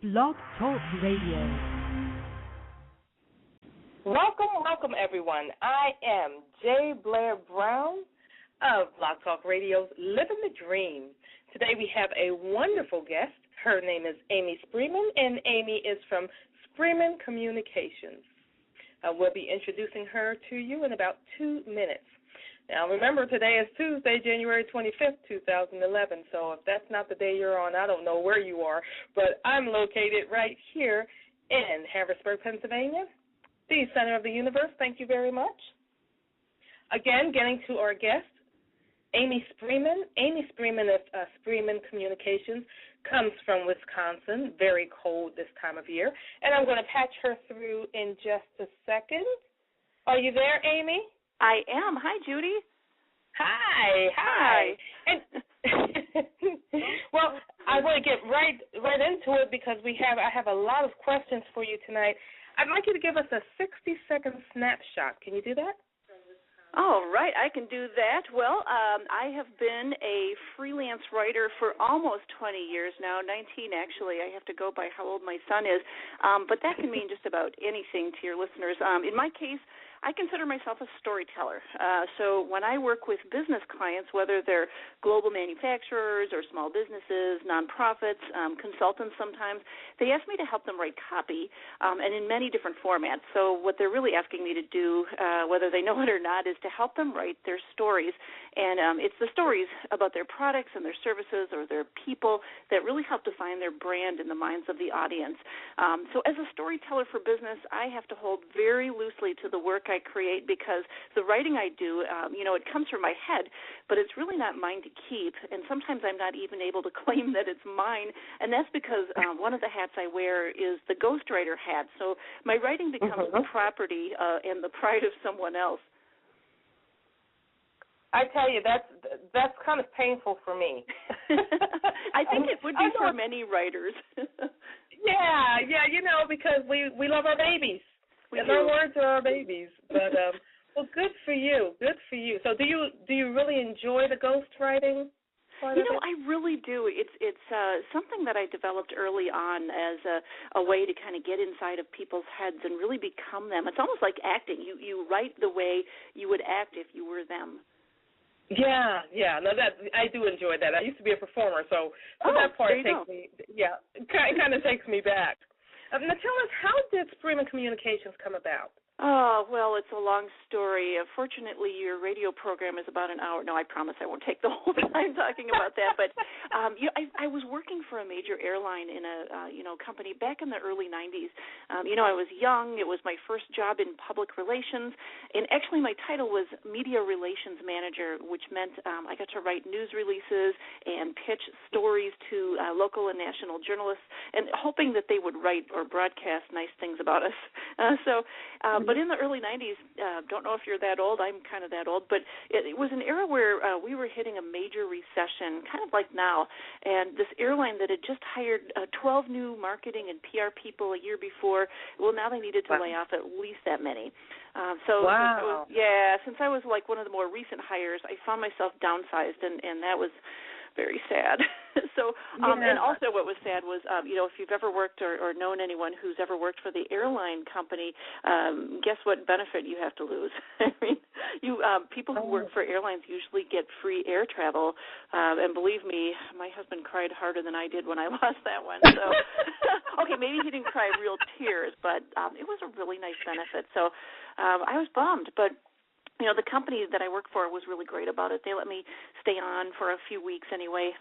Blog Talk Radio. Welcome, everyone. I am J. Blair Brown of Blog Talk Radio's Livin the Dream. Today we have a wonderful guest. Her name is Amy Spreeman, and Amy is from Spreeman Communications. We'll be introducing her to you in about 2 minutes. Now, remember, today is Tuesday, January 25th, 2011, so if that's not the day you're on, I don't know where you are, but I'm located right here in Harrisburg, Pennsylvania, the center of the universe. Thank you very much. Again, getting to our guest, Amy Spreeman. Amy Spreeman of Spreeman Communications comes from Wisconsin, very cold this time of year, and I'm going to patch her through in just a second. Are you there, Amy? I am. Hi, Judy. Hi. And well, I want to get right into it because I have a lot of questions for you tonight. I'd like you to give us a 60-second snapshot. Can you do that? All right, I can do that. Well, I have been a freelance writer for almost 20 years now, 19 actually. I have to go by how old my son is, but that can mean just about anything to your listeners. In my case, I consider myself a storyteller. So when I work with business clients, whether they're global manufacturers or small businesses, nonprofits, consultants sometimes, they ask me to help them write copy, and in many different formats. So what they're really asking me to do, whether they know it or not, is to help them write their stories. And it's the stories about their products and their services or their people that really help define their brand in the minds of the audience. So as a storyteller for business, I have to hold very loosely to the work I create because the writing I do, it comes from my head, but it's really not mine to keep, and sometimes I'm not even able to claim that it's mine, and that's because one of the hats I wear is the ghostwriter hat, so my writing becomes the property and the pride of someone else. I tell you, that's kind of painful for me. I think it would be for many writers. Yeah, because we love our babies. And our words are our babies. But well, good for you. So do you really enjoy the ghostwriting part of it? I really do. It's something that I developed early on as a way to kind of get inside of people's heads and really become them. It's almost like acting. You write the way you would act if you were them. Yeah. No, that I do enjoy that. I used to be a performer, so that part takes me. Yeah, it kind of takes me back. Now tell us, how did Spreeman Communications come about? Oh, well, it's a long story. Fortunately, your radio program is about an hour. No, I promise I won't take the whole time talking about that. But I was working for a major airline in a company back in the early 90s. I was young. It was my first job in public relations, and actually my title was Media Relations Manager, which meant I got to write news releases and pitch stories to local and national journalists, and hoping that they would write or broadcast nice things about us. But in the early 90s, don't know if you're that old, I'm kind of that old, but it was an era where we were hitting a major recession, kind of like now, and this airline that had just hired 12 new marketing and PR people a year before, well, now they needed to lay off at least that many. Wow. Since I was like one of the more recent hires, I found myself downsized, and that was very sad. And also what was sad was, if you've ever worked or known anyone who's ever worked for the airline company, guess what benefit you have to lose? I mean, people who work for airlines usually get free air travel, and believe me, my husband cried harder than I did when I lost that one. So, okay, maybe he didn't cry real tears, but it was a really nice benefit. So I was bummed, but the company that I work for was really great about it. They let me stay on for a few weeks anyway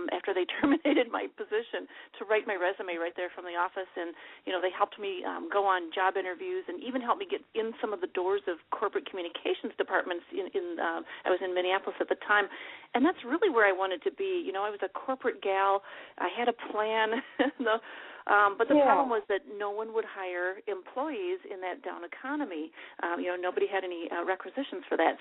after they terminated my position to write my resume right there from the office. And, they helped me go on job interviews and even helped me get in some of the doors of corporate communications departments. I was in Minneapolis at the time. And that's really where I wanted to be. I was a corporate gal. I had a plan. But the problem was that no one would hire employees in that down economy. Nobody had any requisitions for that.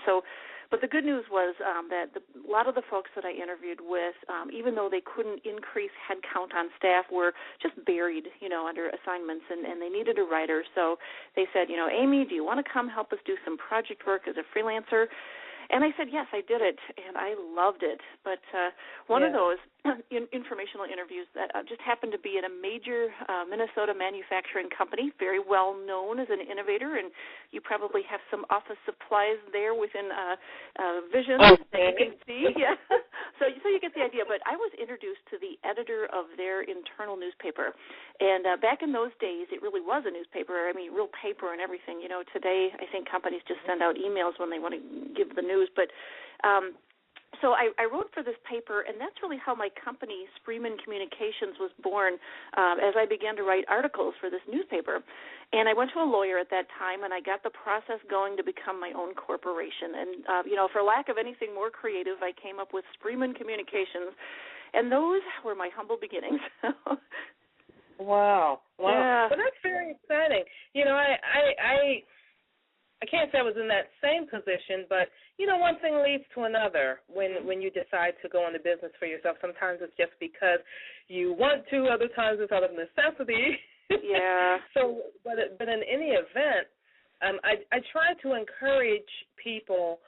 But the good news was that a lot of the folks that I interviewed with, even though they couldn't increase headcount on staff, were just buried, under assignments, and they needed a writer. So they said, Amy, do you want to come help us do some project work as a freelancer? And I said, yes, I did it, and I loved it. But one of those informational interviews that just happened to be in a major Minnesota manufacturing company, very well known as an innovator, and you probably have some office supplies there within vision that you can see. Yeah. So you get the idea. But I was introduced to the editor of their internal newspaper, and back in those days, it really was a newspaper. I mean, real paper and everything. You know, today I think companies just send out emails when they want to give the news, but so I wrote for this paper, and that's really how my company, Spreeman Communications, was born, as I began to write articles for this newspaper. And I went to a lawyer at that time, and I got the process going to become my own corporation. And, for lack of anything more creative, I came up with Spreeman Communications, and those were my humble beginnings. Wow. Yeah. Well, that's very exciting. You know, I can't say I was in that same position, but, one thing leads to another when you decide to go into business for yourself. Sometimes it's just because you want to, other times it's out of necessity. Yeah. But in any event, I try to encourage people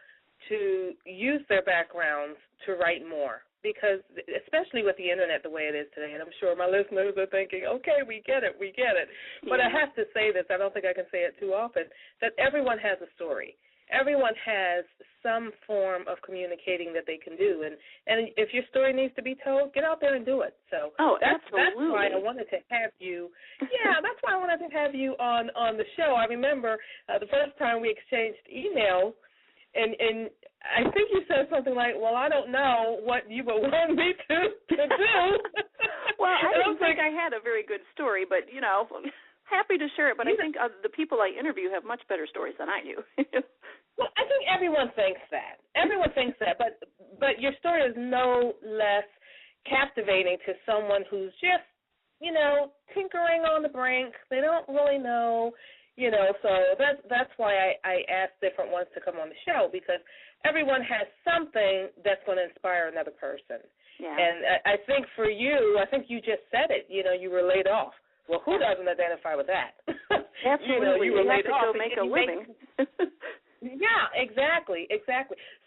to use their backgrounds to write more. Because especially with the Internet the way it is today, and I'm sure my listeners are thinking, okay, we get it. But I have to say this, I don't think I can say it too often, that everyone has a story. Everyone has some form of communicating that they can do. And if your story needs to be told, get out there and do it. So that's why I wanted to have you. Yeah, that's why I wanted to have you on the show. I remember the first time we exchanged emails, and I think you said something like, well, I don't know what you would want me to do. Well, I don't think I had a very good story, but, happy to share it. But I think the people I interview have much better stories than I do. Well, I think everyone thinks that. But your story is no less captivating to someone who's just, tinkering on the brink. They don't really know. So that's why I ask different ones to come on the show, because everyone has something that's going to inspire another person. Yeah. And I think for you, you just said it. You were laid off. Well, who doesn't identify with that? Absolutely. You were laid off. to go make a living. Yeah, exactly.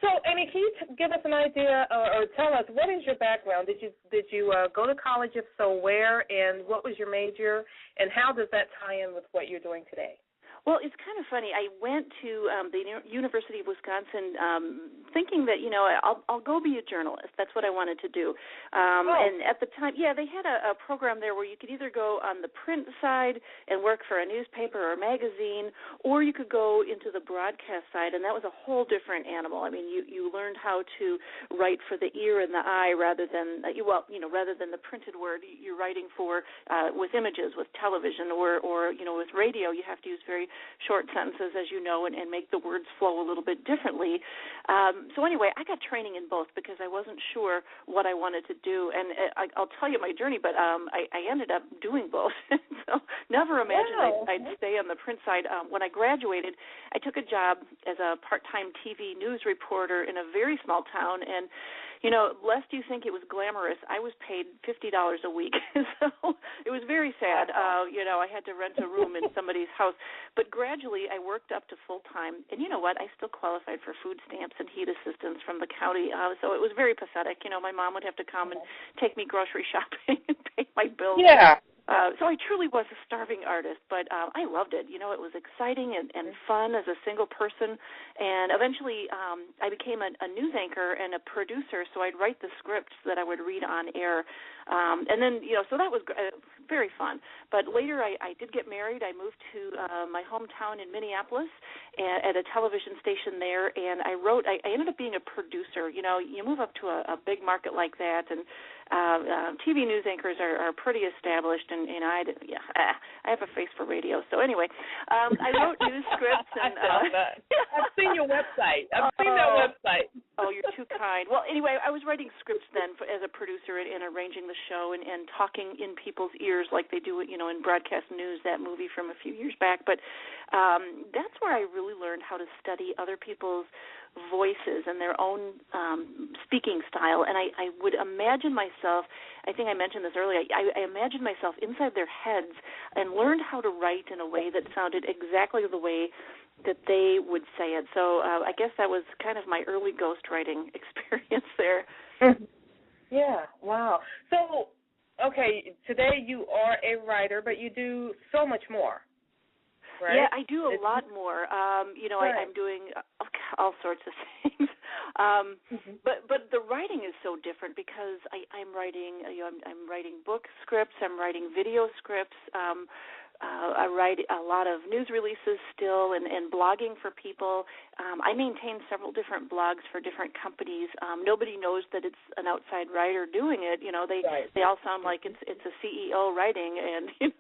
So, Amy, can you give us an idea or tell us, what is your background? Did you go to college? If so, where? And what was your major? And how does that tie in with what you're doing today? Well, it's kind of funny. I went to the University of Wisconsin thinking that, I'll go be a journalist. That's what I wanted to do. And at the time, they had a program there where you could either go on the print side and work for a newspaper or a magazine, or you could go into the broadcast side, and that was a whole different animal. I mean, you learned how to write for the ear and the eye rather than the printed word. You're writing for with images, with television, or with radio. You have to use very short sentences, as you know, and make the words flow a little bit differently. So anyway, I got training in both because I wasn't sure what I wanted to do. And I'll tell you my journey, but I ended up doing both. So never imagined I'd stay on the print side. When I graduated, I took a job as a part-time TV news reporter in a very small town, and lest you think it was glamorous, I was paid $50 a week. So it was very sad. I had to rent a room in somebody's house. But gradually I worked up to full-time. And you know what? I still qualified for food stamps and heat assistance from the county. So it was very pathetic. My mom would have to come and take me grocery shopping and pay my bills. Yeah. So I truly was a starving artist, but I loved it. It was exciting and fun as a single person. And eventually I became a news anchor and a producer, so I'd write the scripts that I would read on air. And then, so that was very fun. But later I did get married. I moved to my hometown in Minneapolis at a television station there, and I ended up being a producer. You move up to a big market like that, and TV news anchors are pretty established, and I have a face for radio. So anyway, I wrote news scripts. And I've seen your website. I've seen that website. Oh, you're too kind. Well, anyway, I was writing scripts then as a producer and arranging the show and talking in people's ears like they do, in broadcast news, that movie from a few years back. But that's where I really learned how to study other people's voices and their own speaking style. And I would imagine myself, I think I mentioned this earlier, I imagined myself inside their heads and learned how to write in a way that sounded exactly the way that they would say it. So I guess that was kind of my early ghostwriting experience there. Yeah, wow. So, okay, today you are a writer, but you do so much more, right? Yeah, I do a lot more. Right. I'm doing all sorts of things. But the writing is so different because I'm writing, I'm writing book scripts, I'm writing video scripts, I write a lot of news releases still and blogging for people. I maintain several different blogs for different companies. Nobody knows that it's an outside writer doing it. They all sound like it's a CEO writing, and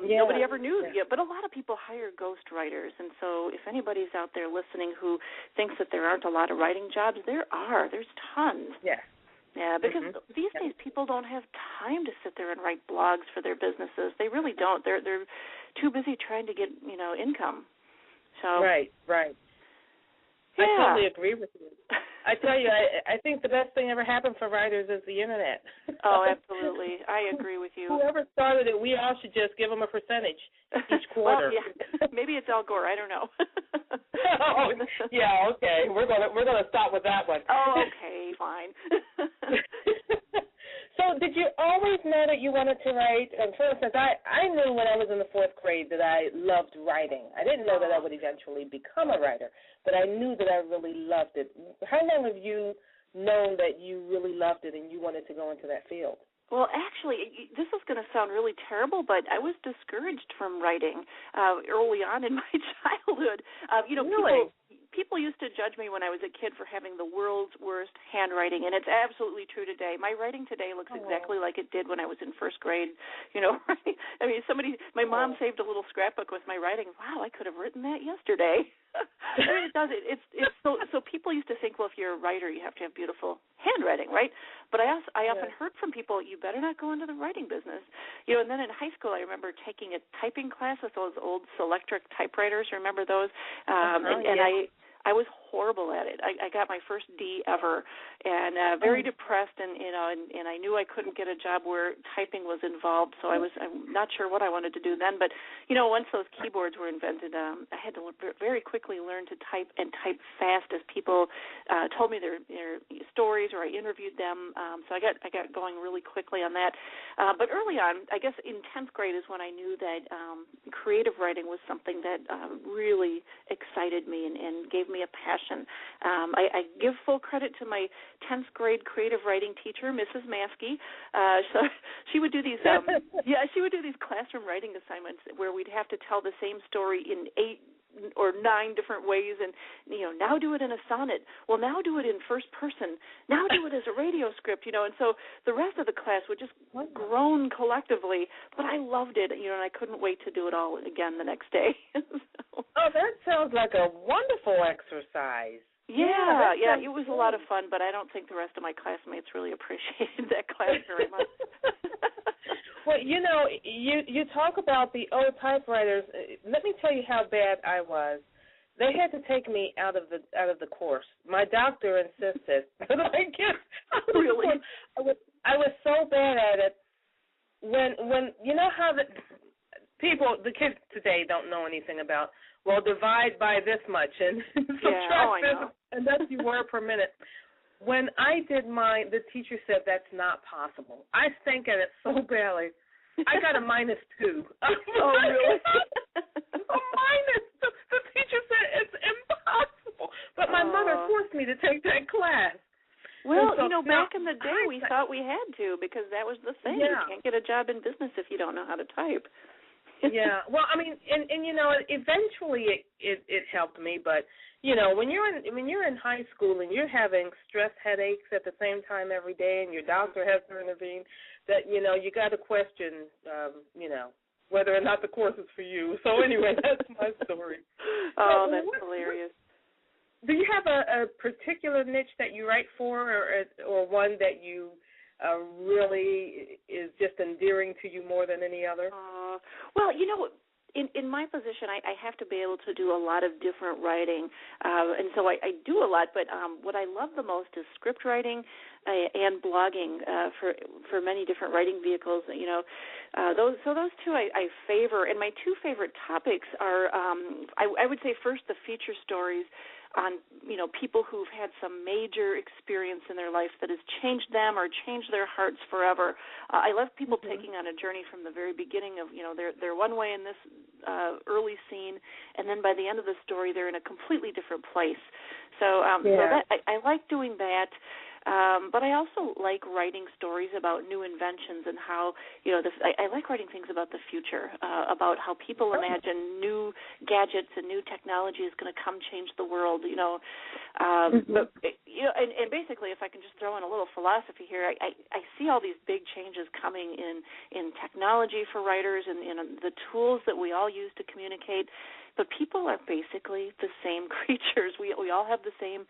nobody ever knew yet. But a lot of people hire ghost writers, and so if anybody's out there listening who thinks that there aren't a lot of writing jobs, there are. There's tons. Yeah. Yeah, because these days people don't have time to sit there and write blogs for their businesses. They really don't. They're too busy trying to get, income. So Right. Yeah. I totally agree with you. I tell you, I think the best thing ever happened for writers is the Internet. Oh, absolutely. I agree with you. Whoever started it, we all should just give them a percentage each quarter. Well, yeah. Maybe it's Al Gore. I don't know. Oh, yeah, okay. We're gonna stop with that one. Oh, okay, fine. So, did you always know that you wanted to write? And for instance, I knew when I was in the 4th grade that I loved writing. I didn't know that I would eventually become a writer, but I knew that I really loved it. How long have you known that you really loved it and you wanted to go into that field? Well, actually, this is going to sound really terrible, but I was discouraged from writing early on in my childhood. Really? People used to judge me when I was a kid for having the world's worst handwriting, and it's absolutely true today. My writing today looks exactly like it did when I was in 1st grade. I mean, my mom saved a little scrapbook with my writing. Wow, I could have written that yesterday. I mean, it does. It's so people used to think, well, if you're a writer, you have to have beautiful handwriting, right? But I often heard from people, you better not go into the writing business. And then in high school, I remember taking a typing class with those old Selectric typewriters. Remember those? And I was horrible at it. I got my first D ever, and very depressed, and I knew I couldn't get a job where typing was involved. So I'm not sure what I wanted to do then. But once those keyboards were invented, I had to very quickly learn to type and type fast as people told me their stories or I interviewed them. So I got going really quickly on that. But early on, I guess in 10th grade is when I knew that creative writing was something that really excited me and gave me a passion. I give full credit to my 10th grade creative writing teacher, Mrs. Maskey. So she would do these she would do these classroom writing assignments where we'd have to tell the same story in 8 or 9 different ways, and now do it in a sonnet. Well, now do it in first person. Now do it as a radio script, and so the rest of the class would just groan collectively. But I loved it, and I couldn't wait to do it all again the next day. Oh, that sounds like a wonderful exercise. Yeah, it was a lot of fun, but I don't think the rest of my classmates really appreciated that class very much. Well, you talk about the old typewriters. Let me tell you how bad I was. They had to take me out of the course. My doctor insisted. Really? I was so bad at it. When how the kids today don't know anything about. Well, divide by this much and subtract this, and that's your word per minute. When I did mine, the teacher said that's not possible. I stank at it so badly. I got a -2. Oh, really? A -2. The teacher said it's impossible. But my mother forced me to take that class. Well, back in the day, we thought we had to because that was the thing. Yeah. You can't get a job in business if you don't know how to type. Yeah. Well, I mean, and eventually it helped me, but when you're in high school and you're having stress headaches at the same time every day, and your doctor has to intervene, that you got to question, whether or not the course is for you. So anyway, that's my story. Oh, that's hilarious. Do you have a particular niche that you write for, or one that you really is just endearing to you more than any other? Well, in my position, I have to be able to do a lot of different writing, and so I do a lot. But what I love the most is script writing and blogging for many different writing vehicles. Those two I favor. And my two favorite topics are, I would say first the feature stories on people who've had some major experience in their life that has changed them or changed their hearts forever. I love people taking on a journey from the very beginning of they're one way in this early scene, and then by the end of the story they're in a completely different place. So that I like doing that. But I also like writing stories about new inventions and how, I like writing things about the future, about how people imagine new gadgets and new technology is going to come change the world, But, and basically, if I can just throw in a little philosophy here, I see all these big changes coming in technology for writers and in the tools that we all use to communicate. But people are basically the same creatures. We all have the same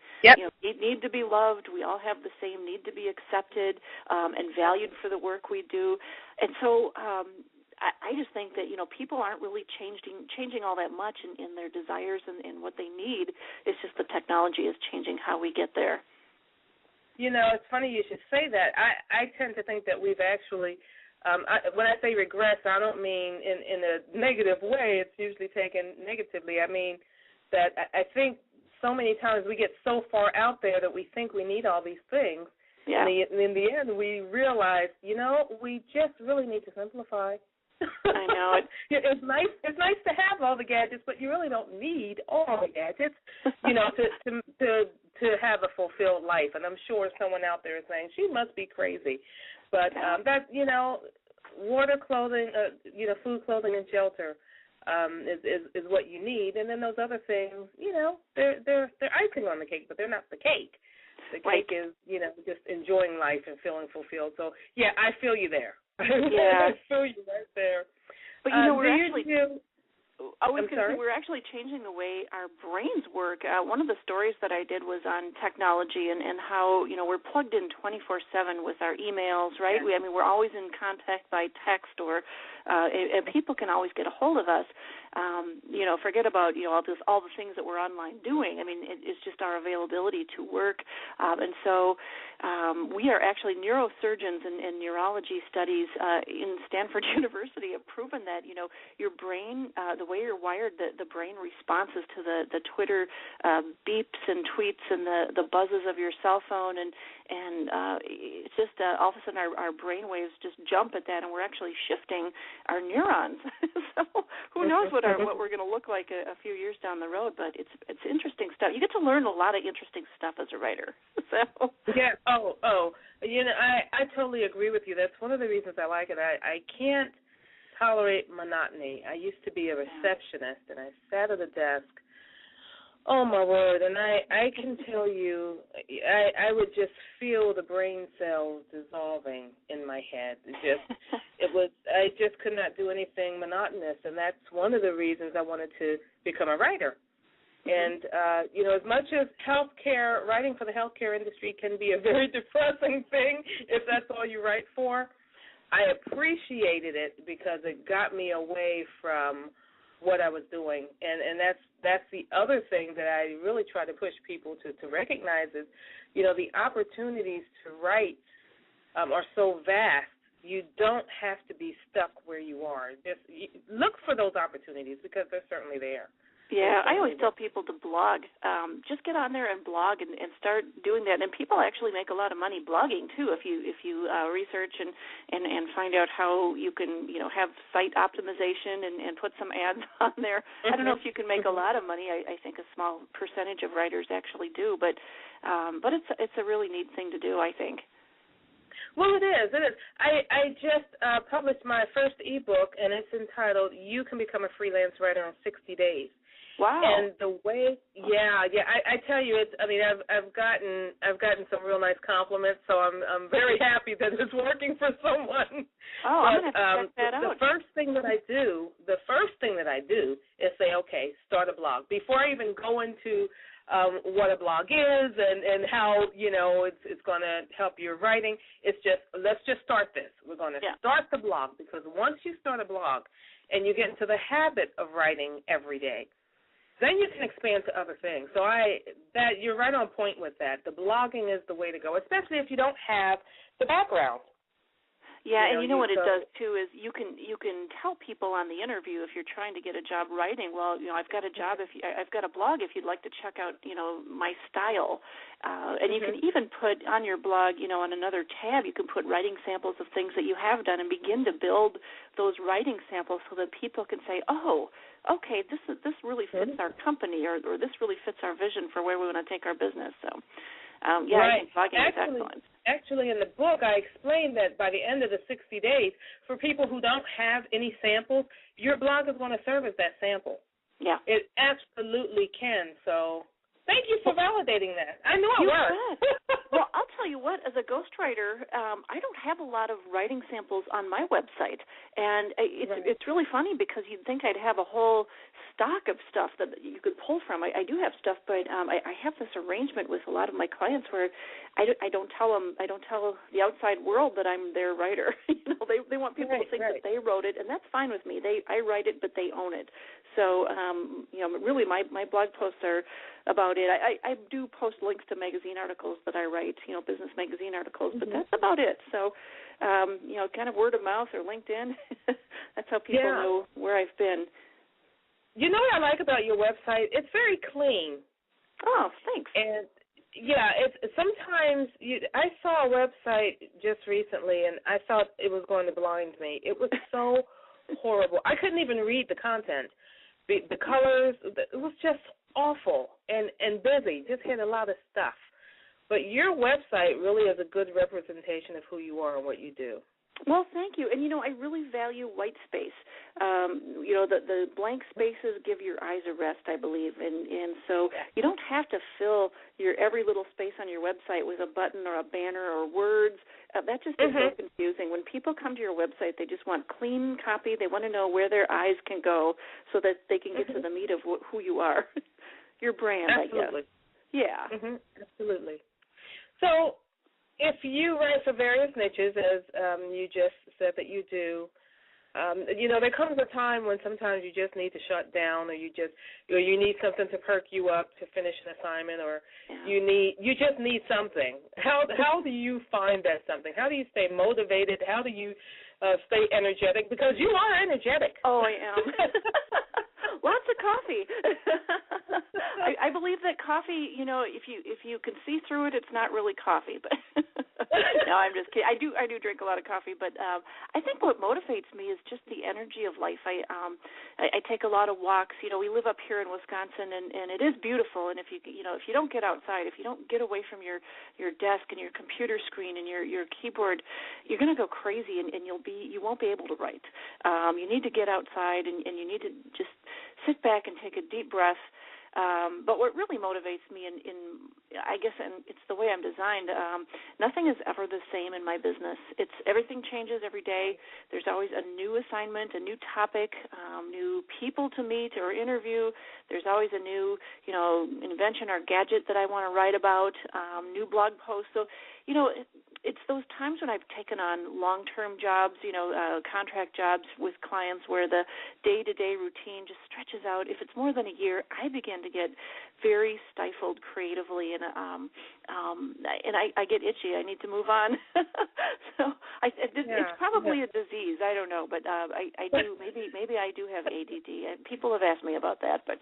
need to be loved. We all have the same need to be accepted and valued for the work we do. And so I just think that people aren't really changing all that much in their desires and what they need. It's just the technology is changing how we get there. It's funny you should say that. I tend to think that we've actually when I say regress, I don't mean in a negative way. It's usually taken negatively. I mean that I think so many times we get so far out there that we think we need all these things. Yeah. And in the end, we realize, we just really need to simplify. I know it. It's nice. It's nice to have all the gadgets, but you really don't need all the gadgets, to have a fulfilled life. And I'm sure someone out there is saying she must be crazy. But that water, clothing, food, clothing, and shelter is what you need, and then those other things, they're icing on the cake, but they're not the cake. The cake is, just enjoying life and feeling fulfilled. So I feel you there. Yeah, I feel you right there. But we're actually changing the way our brains work. One of the stories that I did was on technology and how we're plugged in 24/7 with our emails, right? Yeah. We're always in contact by text, or and people can always get a hold of us. Forget about all the things that we're online doing. I mean, it's just our availability to work, and so we are actually neurosurgeons and neurology studies in Stanford University have proven that your brain, the way you're wired, the brain responses to the Twitter beeps and tweets and the buzzes of your cell phone, and it's just all of a sudden our brain waves just jump at that, and we're actually shifting our neurons. So who knows what we're going to look like a few years down the road? But it's interesting stuff. You get to learn a lot of interesting stuff as a writer. So yeah. I totally agree with you. That's one of the reasons I like it. I can't tolerate monotony. I used to be a receptionist, and I sat at a desk. Oh, my word, and I can tell you, I would just feel the brain cells dissolving in my head. I just could not do anything monotonous, and that's one of the reasons I wanted to become a writer. And, as much as writing for the healthcare industry can be a very depressing thing if that's all you write for, I appreciated it because it got me away from what I was doing, and that's the other thing that I really try to push people to recognize is, the opportunities to write are so vast. You don't have to be stuck where you are. Just look for those opportunities because they're certainly there. Yeah, I always tell people to blog. Just get on there and blog and start doing that. And people actually make a lot of money blogging too if you research and find out how you can have site optimization and put some ads on there. I don't know if you can make a lot of money. I think a small percentage of writers actually do, but it's a really neat thing to do, I think. Well, it is. I just published my first ebook, and it's entitled "You Can Become a Freelance Writer in 60 Days." Wow! And the way, I tell you, I've gotten some real nice compliments, so I'm very happy that it's working for someone. Oh, I'm gonna have to check that out. The first thing that I do is say, okay, start a blog. Before I even go into what a blog is and how, it's going to help your writing. It's just, let's just start this. We're going to start the blog, because once you start a blog and you get into the habit of writing every day, then you can expand to other things. So you're right on point with that. The blogging is the way to go, especially if you don't have the background. Yeah, and you know what it does too is you can tell people on the interview, if you're trying to get a job writing, well, I've got a job, I've got a blog if you'd like to check out, my style. And you can even put on your blog, on another tab, you can put writing samples of things that you have done and begin to build those writing samples so that people can say, oh, okay, this really fits our company, or this really fits our vision for where we want to take our business. So, I think blogging is excellent. Actually, in the book, I explained that by the end of the 60 days, for people who don't have any samples, your blog is going to serve as that sample. Yeah. It absolutely can. So thank you for validating that. I knew it worked. Well, I'll tell you what, as a ghostwriter, I don't have a lot of writing samples on my website. And it's really funny, because you'd think I'd have a whole stock of stuff that you could pull from. I do have stuff, but I have this arrangement with a lot of my clients where I don't tell the outside world that I'm their writer. They want people to think that they wrote it, and that's fine with me. I write it, but they own it. So, really my blog posts are about it. I do post links to magazine articles that I write, business magazine articles, but that's about it. So, kind of word of mouth or LinkedIn, that's how people know where I've been. You know what I like about your website? It's very clean. Oh, thanks. And it's sometimes I saw a website just recently, and I thought it was going to blind me. It was so horrible. I couldn't even read the content. The colors, it was just awful and busy. Just had a lot of stuff. But your website really is a good representation of who you are and what you do. Well, thank you. And, I really value white space. The blank spaces give your eyes a rest, I believe. And so you don't have to fill your every little space on your website with a button or a banner or words. That just is so confusing. When people come to your website, they just want clean copy. They want to know where their eyes can go so that they can get to the meat of who you are, your brand, Absolutely. I guess. Yeah. Absolutely. So if you write for various niches, as you just said that you do, there comes a time when sometimes you just need to shut down, or you need something to perk you up to finish an assignment, or you just need something. How do you find that something? How do you stay motivated? How do you stay energetic? Because you are energetic. Oh, I am. Lots of coffee. I believe that coffee, if you can see through it, it's not really coffee. But no, I'm just kidding. I do drink a lot of coffee, but I think what motivates me is just the energy of life. I take a lot of walks. We live up here in Wisconsin, and it is beautiful. And if you don't get outside, if you don't get away from your desk and your computer screen and your keyboard, you're going to go crazy, and you won't be able to write. You need to get outside, and you need to just sit back and take a deep breath. But what really motivates me, I guess, and it's the way I'm designed, nothing is ever the same in my business. Everything changes every day. There's always a new assignment, a new topic, new people to meet or interview. There's always a new, invention or gadget that I want to write about, new blog posts. So, it's those times when I've taken on long-term jobs, contract jobs with clients where the day-to-day routine just stretches out. If it's more than a year, I begin to get very stifled creatively, and I get itchy. I need to move on. So it's probably a disease. I don't know, but I do. Maybe I do have ADD. People have asked me about that, but.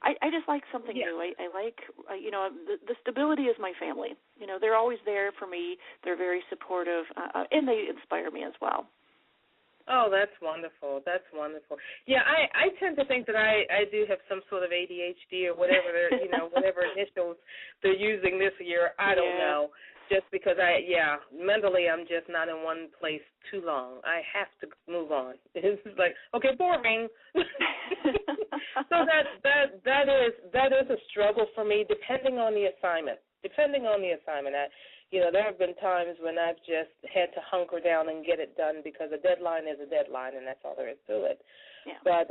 I just like something new. I like, the stability is my family. They're always there for me. They're very supportive, and they inspire me as well. Oh, that's wonderful. That's wonderful. Yeah, I tend to think that I do have some sort of ADHD or whatever, whatever initials they're using this year. I don't know. Just because mentally I'm just not in one place too long. I have to move on. It's like, okay, boring. So that is a struggle for me, depending on the assignment. there have been times when I've just had to hunker down and get it done because a deadline is a deadline, and that's all there is to it. Yeah. But,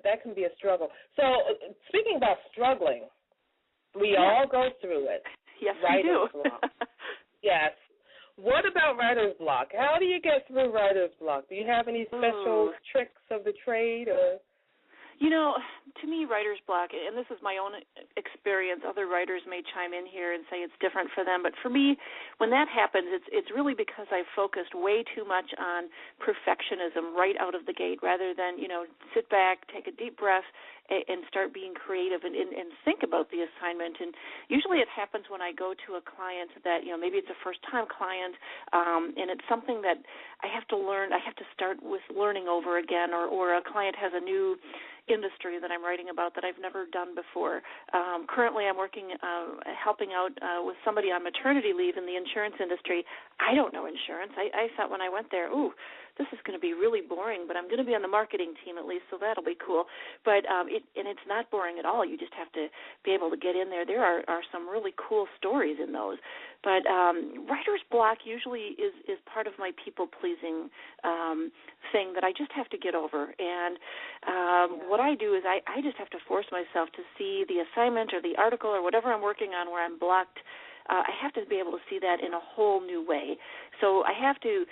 that can be a struggle. So speaking about struggling, we all go through it. Yes, writer's we do. block. Yes. What about writer's block? How do you get through writer's block? Do you have any special tricks of the trade? Or? To me, writer's block, and this is my own experience, other writers may chime in here and say it's different for them, but for me, when that happens, it's really because I focused way too much on perfectionism right out of the gate rather than, sit back, take a deep breath, and start being creative and think about the assignment. And usually it happens when I go to a client that, maybe it's a first-time client, and it's something that I have to learn. I have to start with learning over again, or a client has a new industry that I'm writing about that I've never done before. Currently I'm working, helping out with somebody on maternity leave in the insurance industry. I don't know insurance. I thought when I went there, this is going to be really boring, but I'm going to be on the marketing team at least, so that'll be cool. But it's not boring at all. You just have to be able to get in there. There are some really cool stories in those. But writer's block usually is part of my people-pleasing thing that I just have to get over. And what I do is I just have to force myself to see the assignment or the article or whatever I'm working on where I'm blocked. I have to be able to see that in a whole new way. So I have to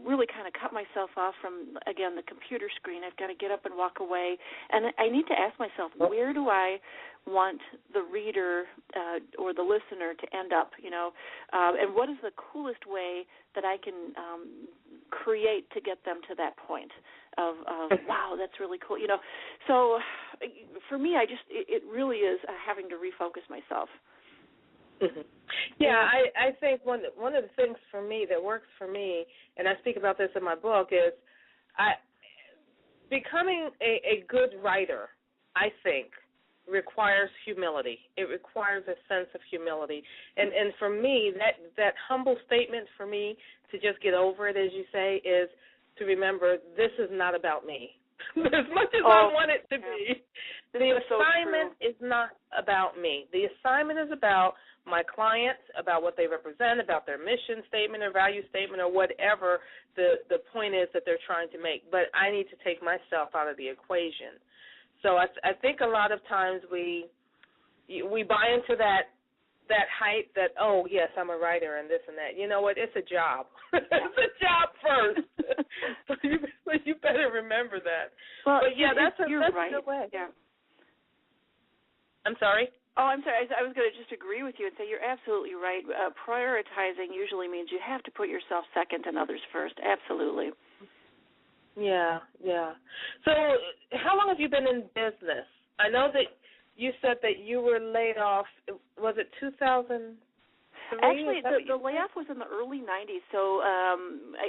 really kind of cut myself off from, again, the computer screen. I've got to get up and walk away. And I need to ask myself, where do I want the reader or the listener to end up, and what is the coolest way that I can create to get them to that point of wow, that's really cool. So for me, it really is having to refocus myself. Mm-hmm. Yeah, I think one of the things for me that works for me, and I speak about this in my book, is becoming a good writer, I think, requires humility. It requires a sense of humility. And for me, that humble statement for me to just get over it, as you say, is to remember this is not about me. As much as I want it to be, the assignment is not about me. The assignment is about my clients, about what they represent, about their mission statement or value statement or whatever the point is that they're trying to make. But I need to take myself out of the equation. So I think a lot of times we buy into that hype that, oh, yes, I'm a writer and this and that. You know what? It's a job. It's a job first. So you better remember that. Well, but, yeah, that's a right. good way. Yeah. I'm sorry? Oh, I'm sorry. I was going to just agree with you and say you're absolutely right. Prioritizing usually means you have to put yourself second and others first. Absolutely. Yeah. So how long have you been in business? I know that you said that you were laid off, was it 2003? Actually, the layoff was in the early 90s. So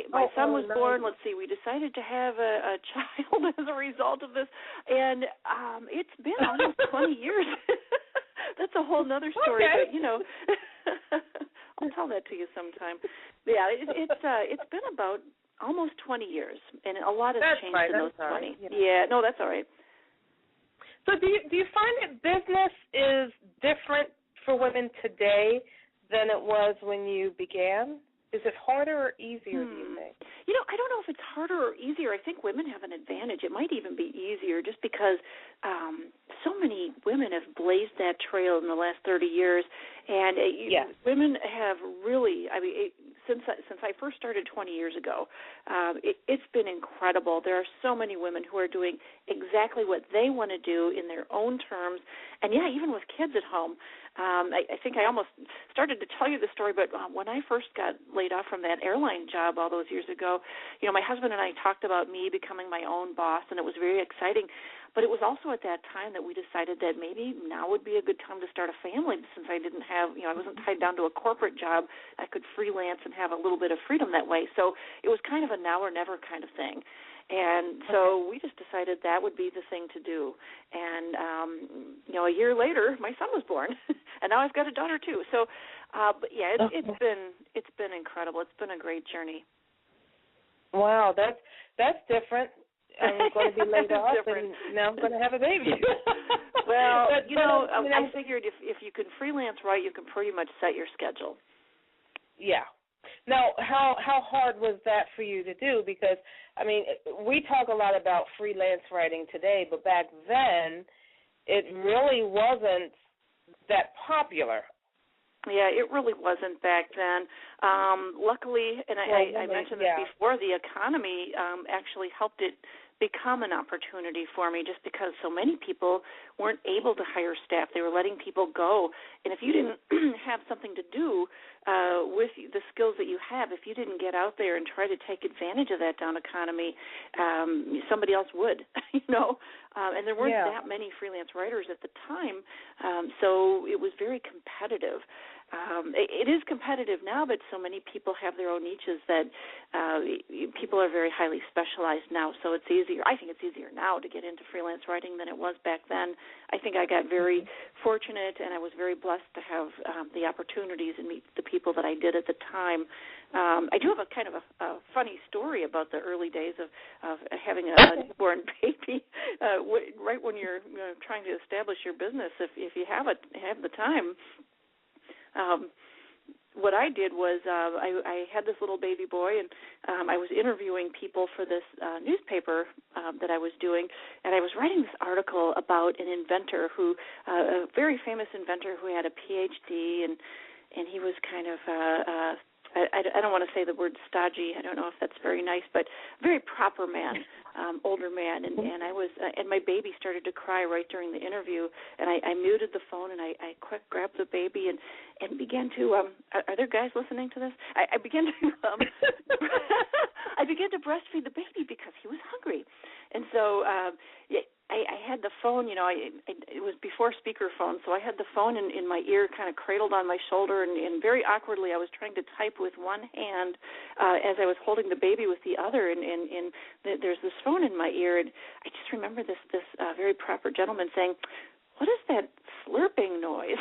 my son was born. Let's see, we decided to have a child as a result of this. And it's been almost 20 years. That's a whole other story. Okay. But, I'll tell that to you sometime. Yeah, it's been about almost 20 years, and a lot has changed in those 20. Yeah, no, that's all right. So do you find that business is different for women today than it was when you began? Is it harder or easier, do you think? I don't know if it's harder or easier. I think women have an advantage. It might even be easier just because so many women have blazed that trail in the last 30 years. And women have really, since I first started 20 years ago, it's been incredible. There are so many women who are doing exactly what they want to do in their own terms. And, even with kids at home. I think I almost started to tell you the story, but when I first got laid off from that airline job all those years ago, my husband and I talked about me becoming my own boss, and it was very exciting. But it was also at that time that we decided that maybe now would be a good time to start a family since I didn't have, I wasn't tied down to a corporate job. I could freelance and have a little bit of freedom that way. So it was kind of a now or never kind of thing. And so we just decided that would be the thing to do. And, a year later, my son was born, and now I've got a daughter too. So, it's been incredible. It's been a great journey. Wow, that's different. I'm going to be laid off, and now I'm going to have a baby. Well, I figured if you can freelance right, you can pretty much set your schedule. Yeah. Now, how hard was that for you to do? Because, I mean, we talk a lot about freelance writing today, but back then it really wasn't that popular. Yeah, it really wasn't back then. Luckily, and I mentioned this before, the economy actually helped it become an opportunity for me, just because so many people weren't able to hire staff. They were letting people go. And if you didn't have something to do with the skills that you have, if you didn't get out there and try to take advantage of that down economy, somebody else would, and there weren't that many freelance writers at the time, so it was very competitive. It is competitive now, but so many people have their own niches that people are very highly specialized now, so it's easier. I think it's easier now to get into freelance writing than it was back then. I think I got very fortunate, and I was very blessed to have the opportunities and meet the people that I did at the time. I do have a kind of a funny story about the early days of having a newborn baby. Right when you're trying to establish your business, if you have the time. What I did was I had this little baby boy, and I was interviewing people for this newspaper that I was doing, and I was writing this article about an inventor a very famous inventor who had a PhD, and he was kind of I don't want to say the word stodgy. I don't know if that's very nice, but very proper man, older man. And I was, and my baby started to cry right during the interview, and I muted the phone, and I quick grabbed the baby and began to. Are there guys listening to this? I began to. I began to breastfeed the baby because he was hungry, and so. I had the phone, it was before speakerphone, so I had the phone in my ear, kind of cradled on my shoulder, and very awkwardly I was trying to type with one hand as I was holding the baby with the other, and there's this phone in my ear, and I just remember this very proper gentleman saying, "What is that slurping noise?"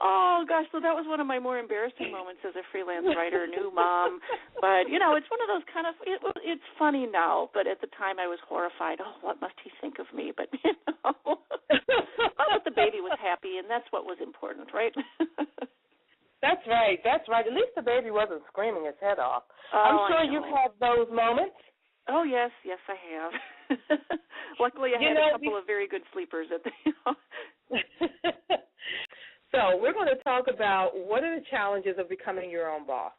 Oh, gosh, so that was one of my more embarrassing moments as a freelance writer, new mom. But, it's one of those kind of, it's funny now, but at the time I was horrified. Oh, what must he think of me? But, but the baby was happy, and that's what was important, right? That's right. At least the baby wasn't screaming his head off. Oh, I'm sure you've had those moments. Oh, yes, I have. Luckily, I had a couple of very good sleepers at the So we're going to talk about what are the challenges of becoming your own boss.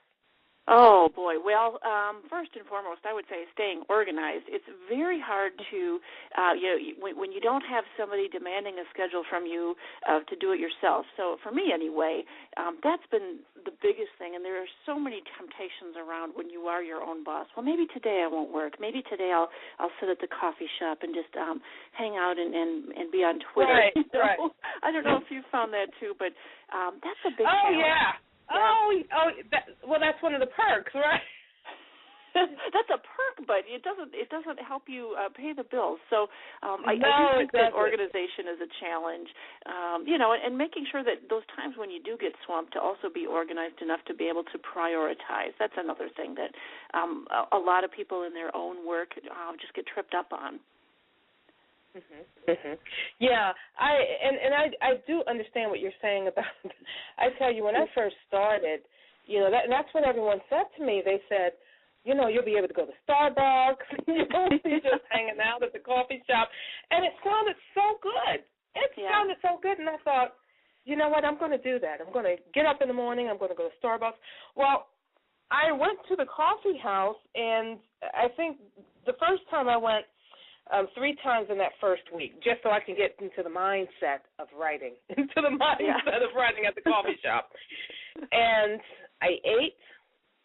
Oh, boy. Well, first and foremost, I would say staying organized. It's very hard to, when you don't have somebody demanding a schedule from you to do it yourself. So for me anyway, that's been the biggest thing. And there are so many temptations around when you are your own boss. Well, maybe today I won't work. Maybe today I'll sit at the coffee shop and just hang out and be on Twitter. Right, right. I don't know if you found that too, but that's a big challenge. Yeah. Well, that's one of the perks, right? That's a perk, but it doesn't help you pay the bills. So I do think that organization is a challenge, and making sure that those times when you do get swamped to also be organized enough to be able to prioritize. That's another thing that a lot of people in their own work just get tripped up on. Yeah, I do understand what you're saying about. I tell you, when I first started, that's what everyone said to me. They said, you'll be able to go to Starbucks, you're just hanging out at the coffee shop, and it sounded so good. Sounded so good, and I thought, you know what, I'm going to do that. I'm going to get up in the morning. I'm going to go to Starbucks. Well, I went to the coffee house, and I think the first time I went. 3 times in that first week, just so I can get into the mindset of writing, of writing at the coffee shop. And I ate,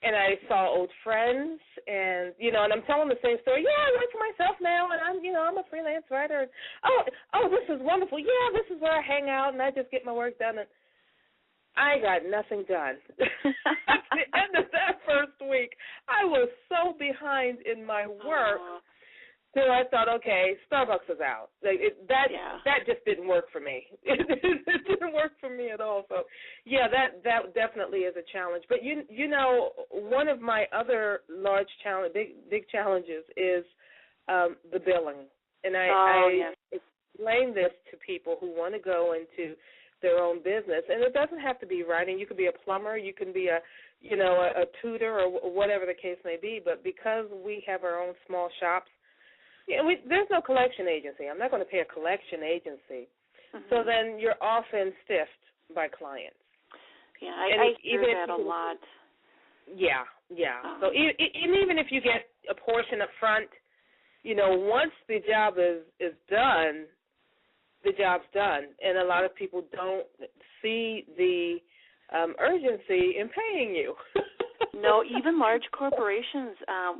and I saw old friends, and and I'm telling the same story. Yeah, I work for myself now, and I'm a freelance writer. And, oh, this is wonderful. Yeah, this is where I hang out, and I just get my work done. And I got nothing done. At the end of that first week, I was so behind in my work. So I thought, okay, Starbucks is out. That just didn't work for me. It didn't work for me at all. So, yeah, that definitely is a challenge. But one of my other big challenges is the billing, and I explain this to people who want to go into their own business. And it doesn't have to be writing. You could be a plumber. You can be a tutor or whatever the case may be. But because we have our own small shops, there's no collection agency. I'm not going to pay a collection agency. Mm-hmm. So then you're often stiffed by clients. Yeah, I hear that a lot. Yeah. So even if you get a portion up front, once the job is done, the job's done. And a lot of people don't see the urgency in paying you. No, even large corporations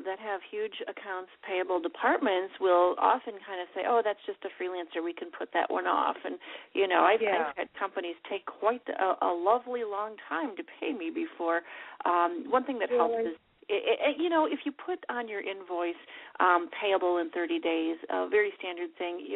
that have huge accounts payable departments will often kind of say, oh, that's just a freelancer, we can put that one off. And, I've had companies take quite a lovely long time to pay me before. One thing that helps is, if you put on your invoice payable in 30 days, a very standard thing,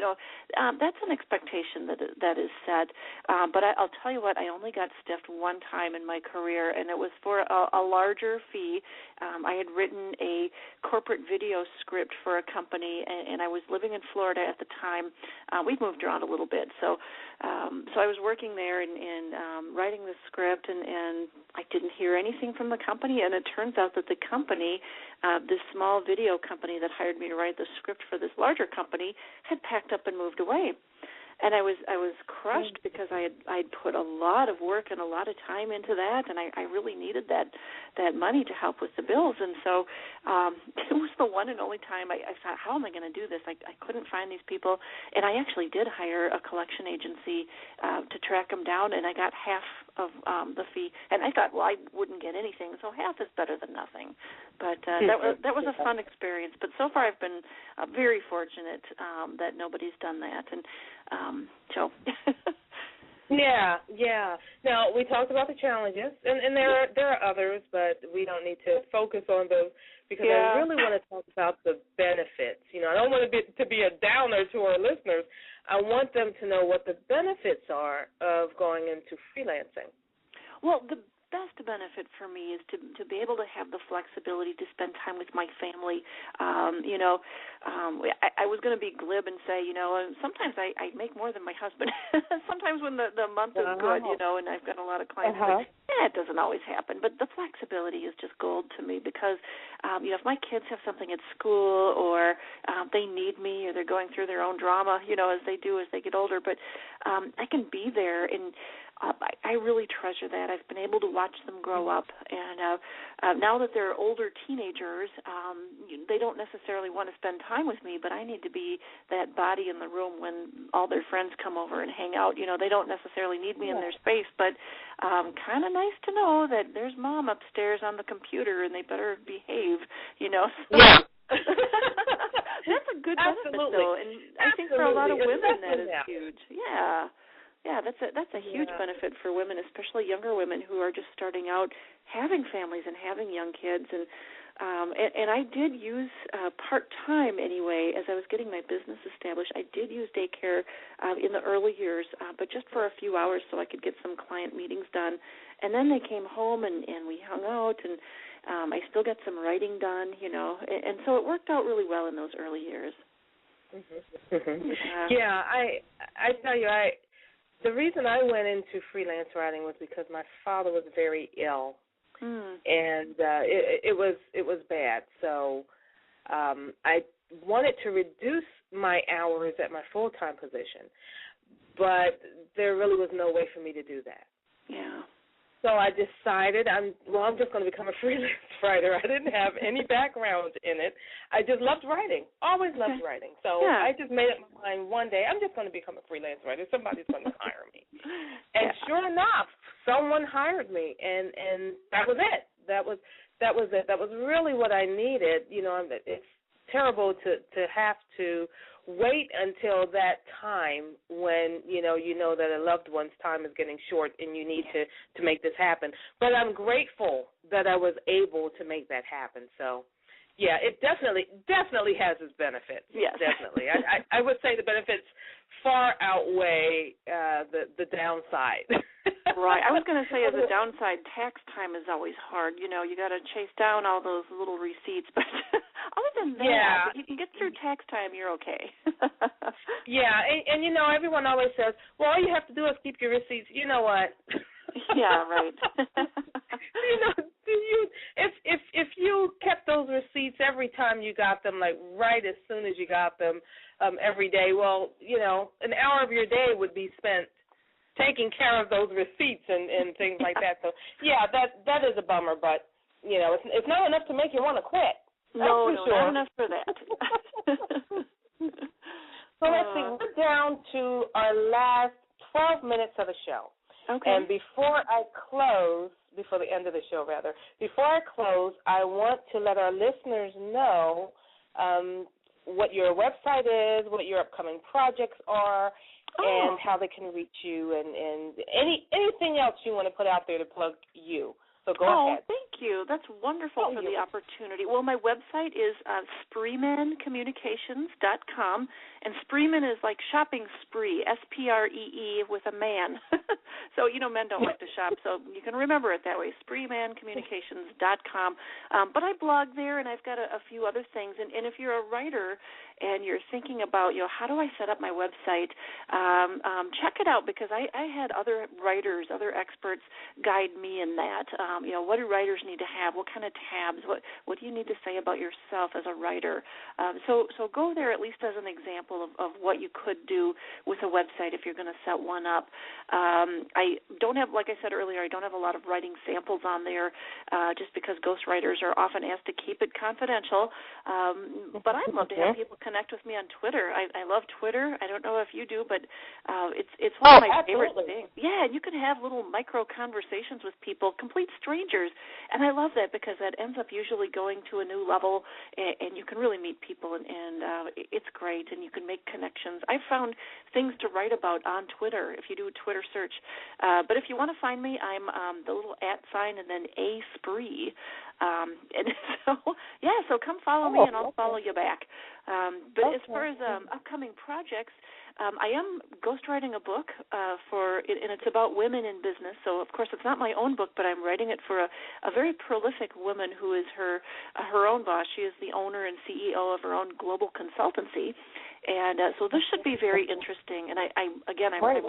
that's an expectation that is set. But I'll tell you what, I only got stiffed one time in my career, and it was for a larger fee. I had written a corporate video script for a company, and I was living in Florida at the time. We've moved around a little bit, so I was working there and writing the script, and I didn't hear anything from the company, and it turns out that the company, this small video company that hired me to write the script for this larger company, had packed up and moved away. And I was crushed because I'd put a lot of work and a lot of time into that, and I really needed that money to help with the bills. And so it was the one and only time I thought, how am I going to do this? I couldn't find these people, and I actually did hire a collection agency to track them down, and I got half of the fee. And I thought, well, I wouldn't get anything, so half is better than nothing. But that was a fun experience. But so far I've been very fortunate that nobody's done that. And so. Yeah. Now, we talked about the challenges, and there are others, but we don't need to focus on those because I really want to talk about the benefits. I don't want to be a downer to our listeners. I want them to know what the benefits are of going into freelancing. Well, the best benefit for me is to be able to have the flexibility to spend time with my family. I was going to be glib and say, sometimes I make more than my husband. Sometimes when the month is good, and I've got a lot of clients, it doesn't always happen. But the flexibility is just gold to me because, if my kids have something at school or they need me or they're going through their own drama, as they do as they get older, but I can be there and I really treasure that. I've been able to watch them grow up, and now that they're older teenagers, they don't necessarily want to spend time with me, but I need to be that body in the room when all their friends come over and hang out. They don't necessarily need me in their space, but kind of nice to know that there's mom upstairs on the computer and they better behave, So. Yeah. That's a good benefit, though, and I think for a lot of women that is huge. Yeah, that's a huge benefit for women, especially younger women who are just starting out having families and having young kids. And I did use part-time anyway as I was getting my business established. I did use daycare in the early years, but just for a few hours so I could get some client meetings done. And then they came home and we hung out, and I still got some writing done, and so it worked out really well in those early years. Yeah, I tell you, the reason I went into freelance writing was because my father was very ill, and it was bad. So I wanted to reduce my hours at my full-time position, but there really was no way for me to do that. Yeah. So I decided I'm just going to become a freelance writer. I didn't have any background in it. I just loved writing, always loved writing. So I just made up my mind one day, I'm just going to become a freelance writer. Somebody's going to hire me. And sure enough, someone hired me, and that was it. That was it. That was really what I needed. It's terrible to have to wait until that time when you know that a loved one's time is getting short and you need to make this happen. But I'm grateful that I was able to make that happen. So, yeah, it definitely has its benefits. Yes, definitely. I would say the benefits far outweigh the downside. Right. I was going to say, as a downside, tax time is always hard. You got to chase down all those little receipts, but other than bad. But you can get through tax time, you're okay. Yeah, and you know, everyone always says, well, all you have to do is keep your receipts. You know what? Yeah, right. You know, if you kept those receipts every time you got them, like right as soon as you got them, every day, well, you know, an hour of your day would be spent taking care of those receipts and things like that. So yeah, that is a bummer, but you know, it's not enough to make you want to quit. No, sure. Not enough for that. So let's see, we're down to our last 12 minutes of the show. Okay. And before the end of the show, before I close, I want to let our listeners know what your website is, what your upcoming projects are, and how they can reach you, and anything else you want to put out there to plug you. So go ahead. Thank you. That's wonderful for the opportunity. Well, my website is SpreemanCommunications.com, and Spreeman is like shopping spree, S-P-R-E-E with a man. So, you know, men don't like to shop, so you can remember it that way, SpreemanCommunications.com. But I blog there, and I've got a few other things. And if you're a writer and you're thinking about, you know, how do I set up my website, check it out, because I had other writers, other experts guide me in that. You know, what do writers need to have? What kind of tabs? What do you need to say about yourself as a writer? So go there at least as an example of what you could do with a website if you're going to set one up. I don't have, like I said earlier, I don't have a lot of writing samples on there just because ghostwriters are often asked to keep it confidential. But I'd love to have people connect with me on Twitter. I love Twitter. I don't know if you do, but it's one of my favorite things. Yeah, and you can have little micro conversations with people, complete strangers, and I love that because that ends up usually going to a new level, and you can really meet people, and it's great, and you can make connections. I found things to write about on Twitter if you do a Twitter search. But if you want to find me, I'm the little @ sign and then A Spree. And so come follow me, and I'll follow you back. But as far as upcoming projects, I am ghostwriting a book and it's about women in business. So, of course, it's not my own book, but I'm writing it for a very prolific woman who is her own boss. She is the owner and CEO of her own global consultancy. And so this should be very interesting. And I'm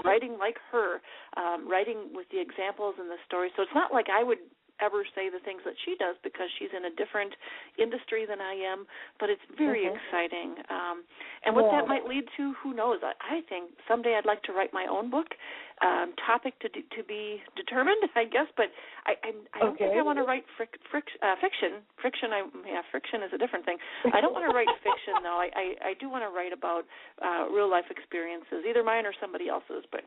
writing like her, writing with the examples and the stories. So it's not like I would ever say the things that she does because she's in a different industry than I am, but it's very exciting. And what that might lead to, who knows? I think someday I'd like to write my own book, topic to be determined, I guess, but I don't think I want to write fiction. Friction is a different thing. I don't want to write fiction, though. I do want to write about real-life experiences, either mine or somebody else's, but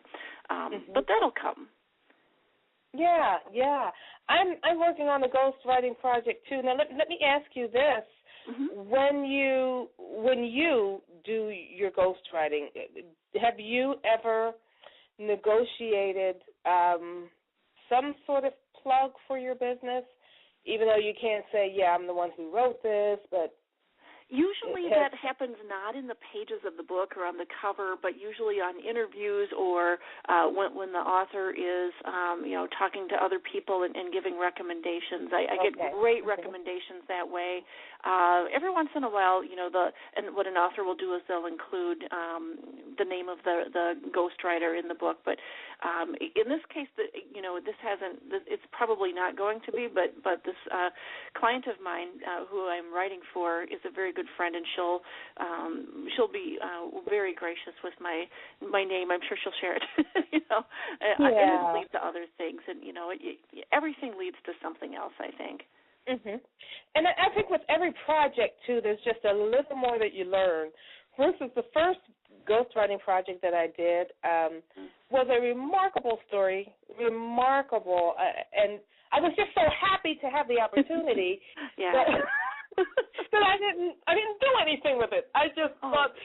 that'll come. Yeah. I'm working on a ghostwriting project too. Now let me ask you this: when you do your ghostwriting, have you ever negotiated some sort of plug for your business, even though you can't say, yeah, I'm the one who wrote this, but usually that happens not in the pages of the book or on the cover, but usually on interviews or when the author is, talking to other people and giving recommendations. I get great recommendations that way. Every once in a while, and what an author will do is they'll include the name of the ghostwriter in the book. But in this case, this hasn't. It's probably not going to be. But this client of mine who I'm writing for is a very good friend, and she'll be very gracious with my name. I'm sure she'll share it. And it leads to other things, and everything leads to something else, I think. And I think with every project too, there's just a little more that you learn. For instance, the first ghostwriting project that I did was a remarkable story, and I was just so happy to have the opportunity. But I didn't do anything with it. I just thought,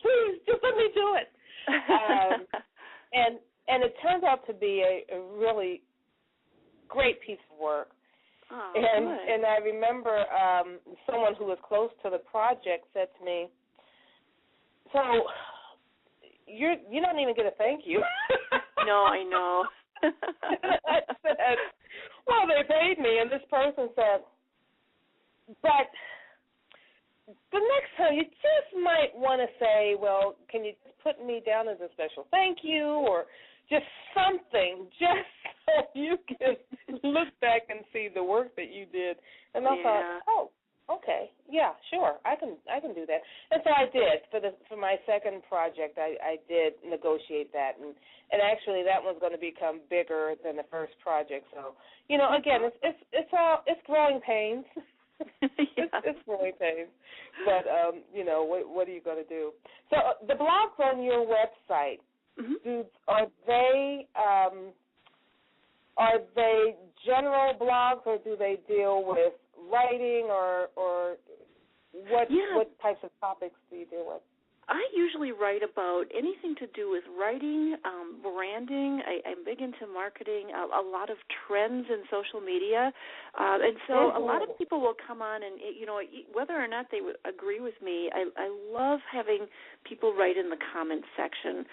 please, just let me do it. And it turned out to be a really great piece of work. And I remember someone who was close to the project said to me, "So you don't even get a thank you." No, I know. I said, "Well, they paid me," and this person said, "But the next time you just might want to say, well, can you put me down as a special thank you, or just something, just so you can look back and see the work that you did. And I thought, oh, okay, yeah, sure, I can do that. And so I did for my second project. I did negotiate that, and actually that one's going to become bigger than the first project. So again, it's growing pains. It's growing pains, but what are you going to do? So the blogs on your website. Mm-hmm. Are they general blogs, or do they deal with writing, or what types of topics do you deal with? I usually write about anything to do with writing, branding. I'm big into marketing, a lot of trends in social media. And so a lot of people will come on and, whether or not they would agree with me, I love having people write in the comments section,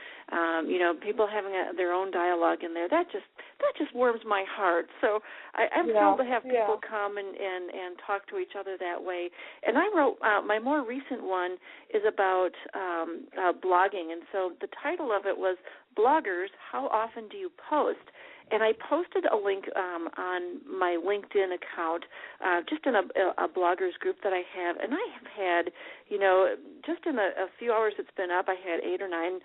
people having their own dialogue in there. That just warms my heart. So I'm thrilled to have people come and talk to each other that way. And I wrote, my more recent one is about blogging, and so the title of it was Bloggers, How Often Do You Post? And I posted a link on my LinkedIn account, just in a bloggers group that I have, and I have had, just in a few hours it's been up, I had 8 or 9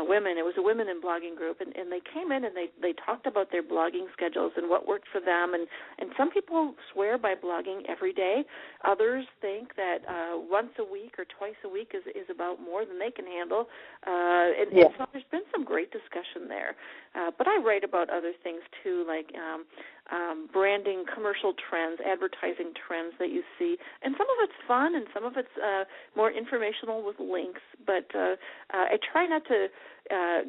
women. It was a women in blogging group, and they came in and they talked about their blogging schedules and what worked for them, and some people swear by blogging every day. Others think that once a week or twice a week is about more than they can handle, and so there's been some great discussion there. But I write about other things too, like branding, commercial trends, advertising trends that you see. And some of it's fun and some of it's more informational with links. But I try not to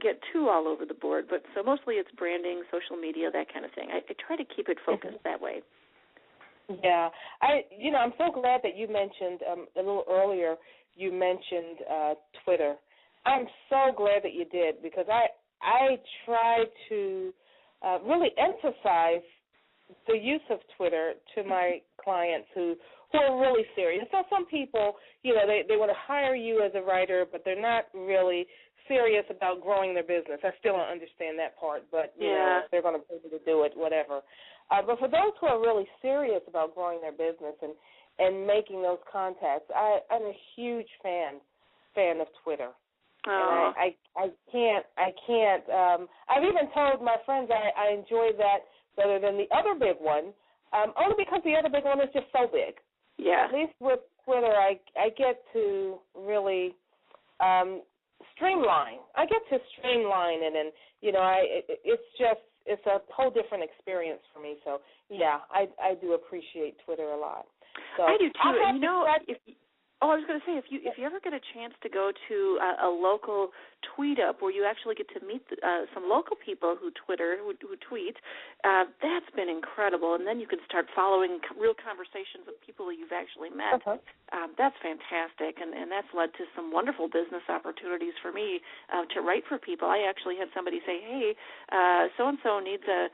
get too all over the board. But so mostly it's branding, social media, that kind of thing. I try to keep it focused that way. Yeah. I'm so glad that you mentioned a little earlier, you mentioned Twitter. I'm so glad that you did, because I try to really emphasize the use of Twitter to my clients who are really serious. So some people, they want to hire you as a writer, but they're not really serious about growing their business. I still don't understand that part, but they're going to pay me to do it, whatever. But for those who are really serious about growing their business and making those contacts, I'm a huge fan of Twitter. Oh. And I can't. I've even told my friends I enjoy that better than the other big one, only because the other big one is just so big. Yeah. At least with Twitter, I get to really streamline. I get to streamline it, and it's a whole different experience for me. So I do appreciate Twitter a lot. So I do too. I was going to say, if you ever get a chance to go to a local tweet up where you actually get to meet some local people who tweet, that's been incredible. And then you can start following real conversations with people that you've actually met. That's fantastic, and that's led to some wonderful business opportunities for me to write for people. I actually had somebody say, hey, so-and-so needs a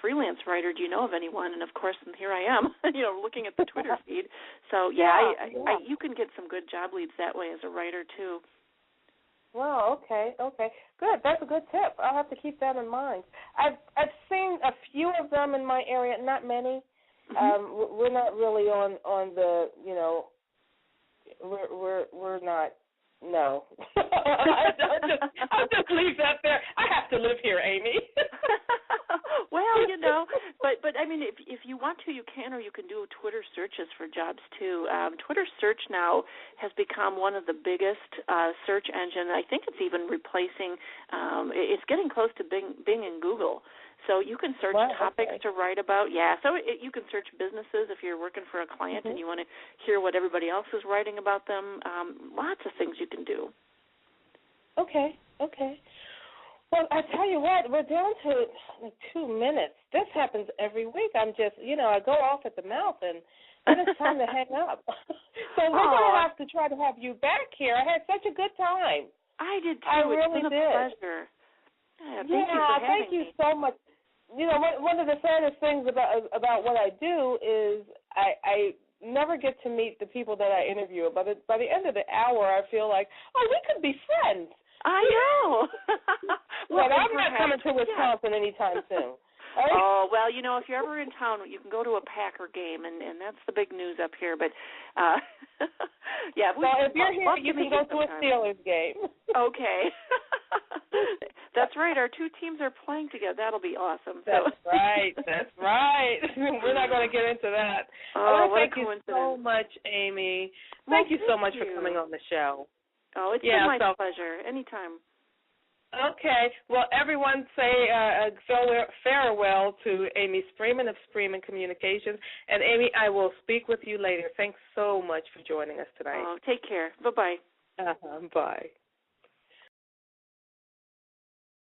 freelance writer. Do you know of anyone? And of course, here I am, looking at the Twitter feed. So you can get some good job leads that way as a writer too. Well, okay, good. That's a good tip. I'll have to keep that in mind. I've seen a few of them in my area, not many. Mm-hmm. We're not really on the we're not. No. I'll just leave that there. I have to live here, Amy. Well, but I mean, if you want to, you can, or you can do Twitter searches for jobs too. Twitter search now has become one of the biggest search engine. I think it's even replacing. It's getting close to Bing and Google. So you can search topics to write about. Yeah, so you can search businesses if you're working for a client and you want to hear what everybody else is writing about them. Lots of things you can do. Okay. Well, I tell you what, we're down to 2 minutes. This happens every week. I'm just, I go off at the mouth, and then it's time to hang up. So we're going to have to try to have you back here. I had such a good time. I did, too. I really did. Pleasure. Thank you so much. One of the saddest things about what I do is I never get to meet the people that I interview. By the end of the hour, I feel like, oh, we could be friends. I know. Well, I'm not coming to Wisconsin anytime soon. Right? Oh, well, you know, if you're ever in town, you can go to a Packer game, and that's the big news up here. But, yeah. Well, if you're here, you can go to a Steelers game. Okay. That's right. Our two teams are playing together. That'll be awesome. That's right. That's right. We're not going to get into that. Oh, what thank you so much, Amy. Thank you so much for coming on the show. Oh, it's been my pleasure. Anytime. Okay. Well, everyone say a farewell to Amy Spreeman of Spreeman Communications. And, Amy, I will speak with you later. Thanks so much for joining us tonight. Oh, take care. Bye-bye. Bye.